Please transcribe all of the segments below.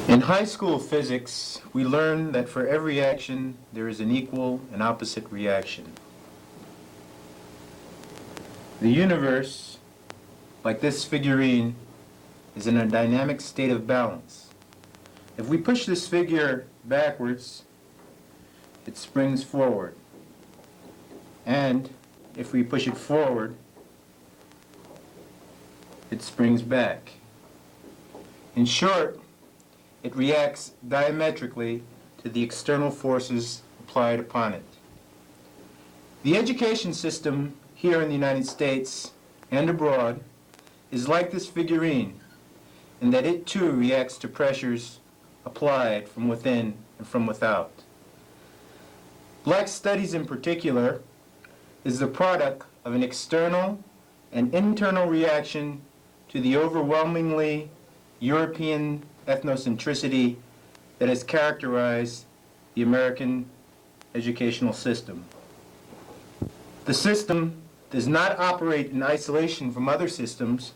In high school physics, we learn that for every action, there is an equal and opposite reaction. The universe, like this figurine, is in a dynamic state of balance. If we push this figure backwards, it springs forward. And if we push it forward, it springs back. In short, it reacts diametrically to the external forces applied upon it. The education system here in the United States and abroad is like this figurine in that it too reacts to pressures applied from within and from without. Black studies in particular is the product of an external and internal reaction to the overwhelmingly European ethnocentricity that has characterized the American educational system. The system does not operate in isolation from other systems,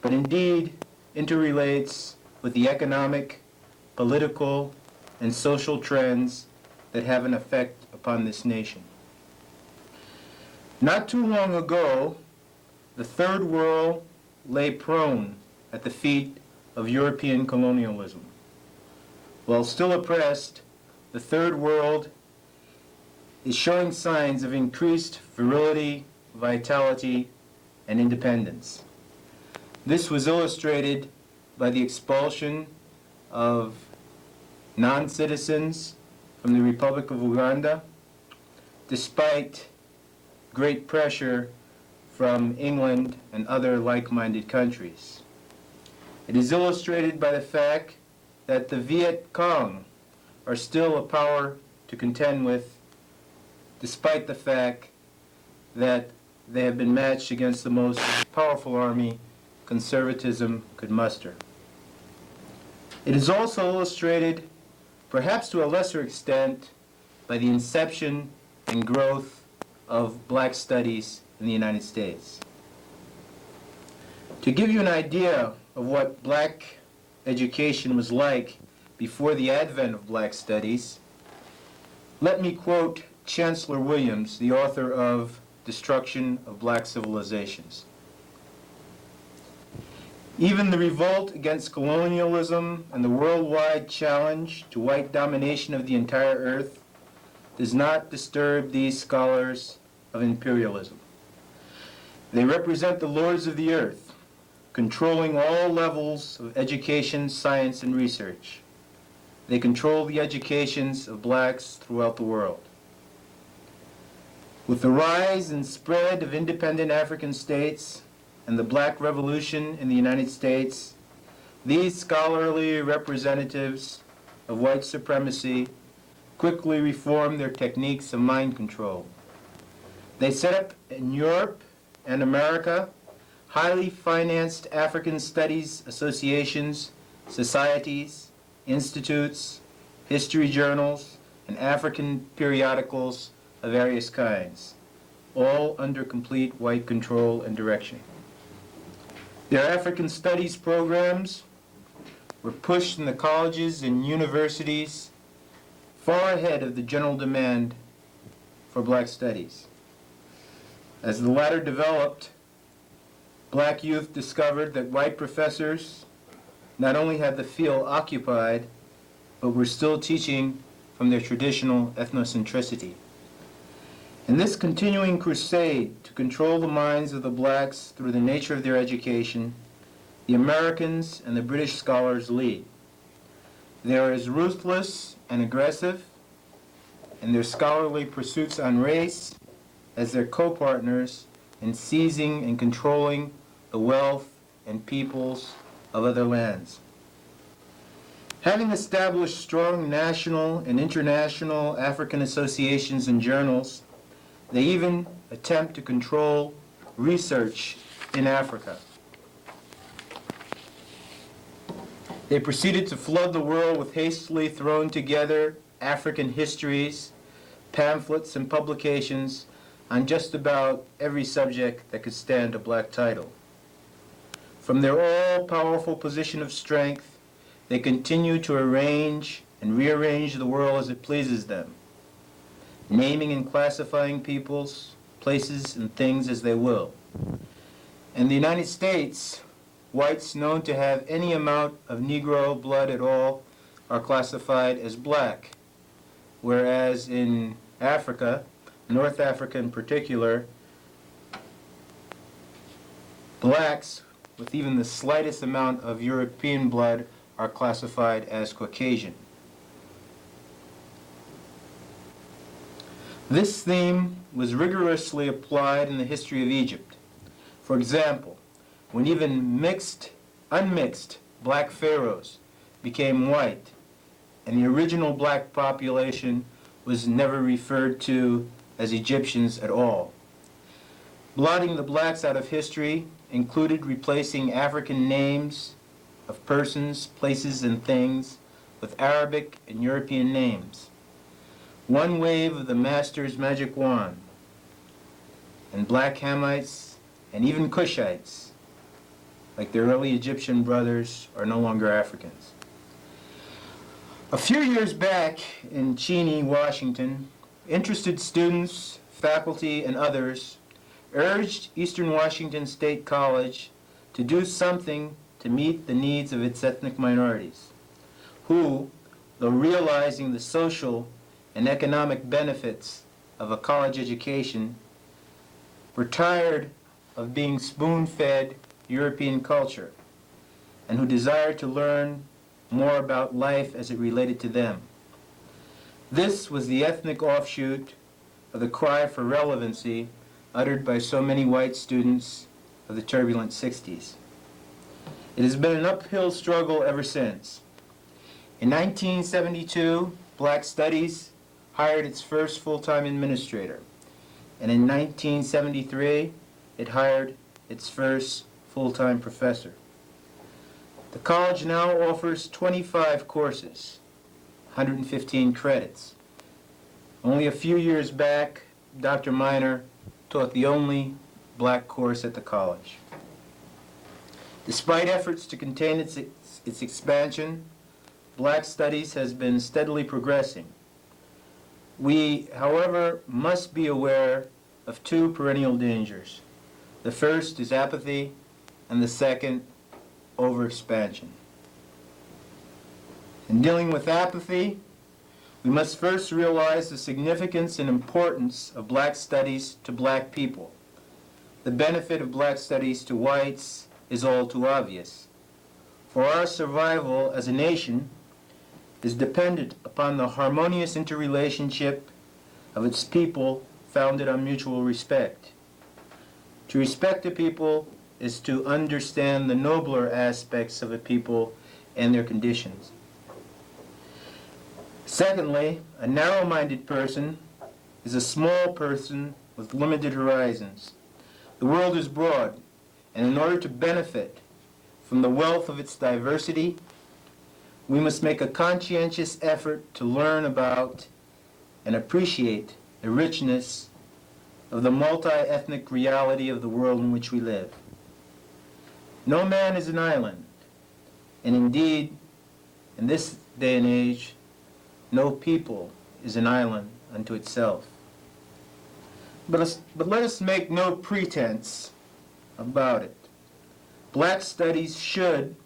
but indeed interrelates with the economic, political, and social trends that have an effect upon this nation. Not too long ago, the Third World lay prone at the feet of European colonialism. While still oppressed, the Third World is showing signs of increased virility, vitality, and independence. This was illustrated by the expulsion of non-citizens from the Republic of Uganda, despite great pressure from England and other like-minded countries. It is illustrated by the fact that the Viet Cong are still a power to contend with, despite the fact that they have been matched against the most powerful army conservatism could muster. It is also illustrated, perhaps to a lesser extent, by the inception and growth of black studies in the United States. To give you an idea of what black education was like before the advent of black studies, let me quote Chancellor Williams, the author of Destruction of Black Civilizations. Even the revolt against colonialism and the worldwide challenge to white domination of the entire earth does not disturb these scholars of imperialism. They represent the lords of the earth, controlling all levels of education, science, and research. They control the educations of blacks throughout the world. With the rise and spread of independent African states and the Black Revolution in the United States, these scholarly representatives of white supremacy quickly reformed their techniques of mind control. They set up in Europe and America highly financed African studies associations, societies, institutes, history journals, and African periodicals of various kinds, all under complete white control and direction. Their African studies programs were pushed in the colleges and universities far ahead of the general demand for black studies. As the latter developed, black youth discovered that white professors not only had the field occupied, but were still teaching from their traditional ethnocentricity. In this continuing crusade to control the minds of the blacks through the nature of their education, the Americans and the British scholars lead. They are as ruthless and aggressive in their scholarly pursuits on race as their co-partners in seizing and controlling the wealth and peoples of other lands. Having established strong national and international African associations and journals, they even attempt to control research in Africa. They proceeded to flood the world with hastily thrown together African histories, pamphlets, and publications on just about every subject that could stand a black title. From their all-powerful position of strength, they continue to arrange and rearrange the world as it pleases them, naming and classifying peoples, places, and things as they will. In the United States, whites known to have any amount of Negro blood at all are classified as black, whereas in Africa, North Africa in particular, blacks with even the slightest amount of European blood are classified as Caucasian. This theme was rigorously applied in the history of Egypt. For example, when even unmixed black pharaohs became white, and the original black population was never referred to as Egyptians at all. Blotting the blacks out of history included replacing African names of persons, places, and things with Arabic and European names. One wave of the master's magic wand, and black Hamites and even Cushites, like their early Egyptian brothers, are no longer Africans. A few years back in Cheney, Washington, interested students, faculty, and others urged Eastern Washington State College to do something to meet the needs of its ethnic minorities, who, though realizing the social and economic benefits of a college education, were tired of being spoon-fed European culture, and who desired to learn more about life as it related to them. This was the ethnic offshoot of the cry for relevancy uttered by so many white students of the turbulent 60s. It has been an uphill struggle ever since. In 1972, Black Studies hired its first full-time administrator, and in 1973, it hired its first full-time professor. The college now offers 25 courses, 115 credits. Only a few years back, Dr. Miner taught the only black course at the college. Despite efforts to contain its expansion, Black Studies has been steadily progressing. We, however, must be aware of two perennial dangers. The first is apathy, and the second, overexpansion. In dealing with apathy, we must first realize the significance and importance of black studies to black people. The benefit of black studies to whites is all too obvious. For our survival as a nation is dependent upon the harmonious interrelationship of its people founded on mutual respect. To respect a people is to understand the nobler aspects of a people and their conditions. Secondly, a narrow-minded person is a small person with limited horizons. The world is broad, and in order to benefit from the wealth of its diversity, we must make a conscientious effort to learn about and appreciate the richness of the multi-ethnic reality of the world in which we live. No man is an island, and indeed, in this day and age, no people is an island unto itself. But let us make no pretense about it. Black Studies should,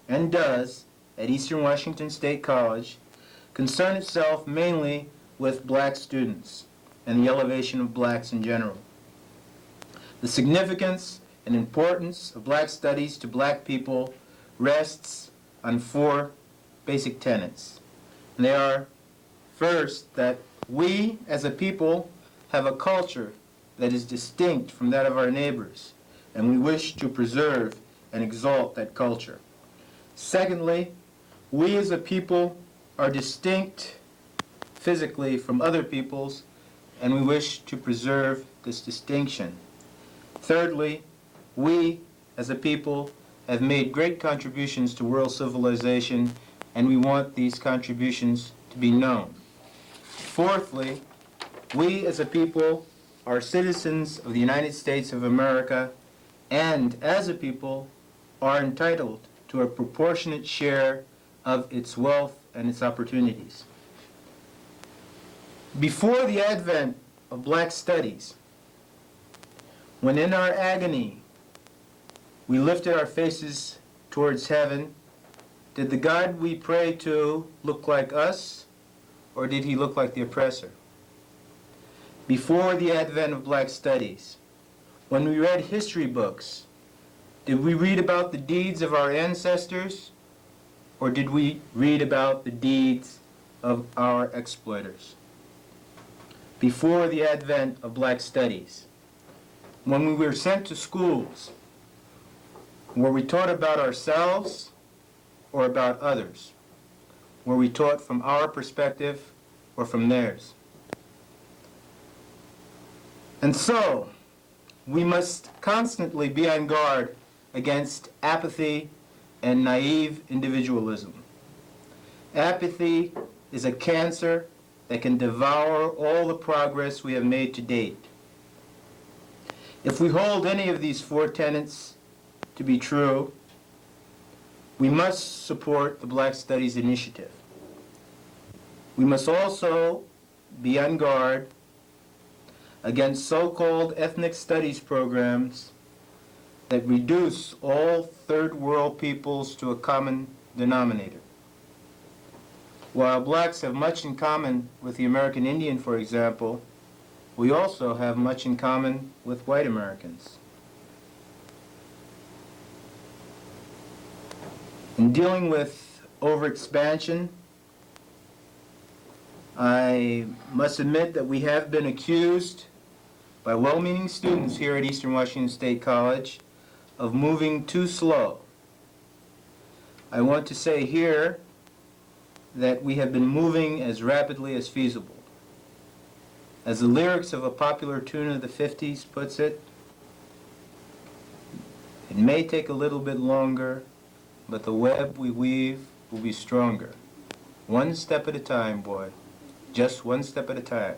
and does, at Eastern Washington State College, concern itself mainly with black students and the elevation of blacks in general. The significance and importance of black studies to black people rests on four basic tenets. And they are, first, that we as a people have a culture that is distinct from that of our neighbors, and we wish to preserve and exalt that culture. Secondly, we as a people are distinct physically from other peoples, and we wish to preserve this distinction. Thirdly, we as a people have made great contributions to world civilization, and we want these contributions to be known. Fourthly, we as a people are citizens of the United States of America, and as a people are entitled to a proportionate share of its wealth and its opportunities. Before the advent of black studies, when in our agony we lifted our faces towards heaven, did the God we pray to look like us, or did he look like the oppressor? Before the advent of black studies, when we read history books, did we read about the deeds of our ancestors, or did we read about the deeds of our exploiters? Before the advent of black studies, when we were sent to schools, were we taught about ourselves or about others? Were we taught from our perspective or from theirs? And so, we must constantly be on guard against apathy and naive individualism. Apathy is a cancer that can devour all the progress we have made to date. If we hold any of these four tenets to be true, we must support the Black Studies Initiative. We must also be on guard against so-called ethnic studies programs that reduce all third world peoples to a common denominator. While blacks have much in common with the American Indian, for example, we also have much in common with white Americans. In dealing with overexpansion, I must admit that we have been accused by well-meaning students here at Eastern Washington State College of moving too slow. I want to say here that we have been moving as rapidly as feasible. As the lyrics of a popular tune of the 50s puts it, it may take a little bit longer, but the web we weave will be stronger. One step at a time, boy. Just one step at a time.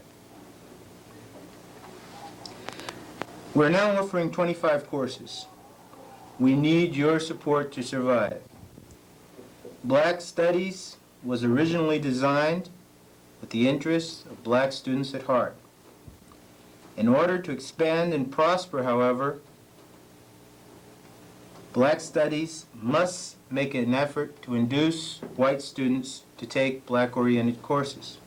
We're now offering 25 courses. We need your support to survive. Black Studies was originally designed with the interests of black students at heart. In order to expand and prosper, however, Black Studies must make an effort to induce white students to take black-oriented courses.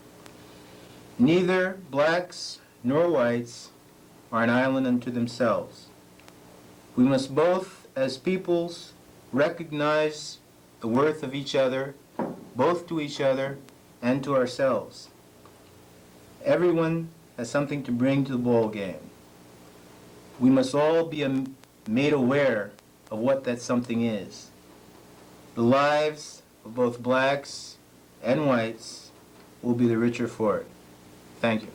Neither blacks nor whites are an island unto themselves. We must both, as peoples, recognize the worth of each other, both to each other and to ourselves. Everyone has something to bring to the ball game. We must all be made aware of what that something is. The lives of both blacks and whites will be the richer for it. Thank you.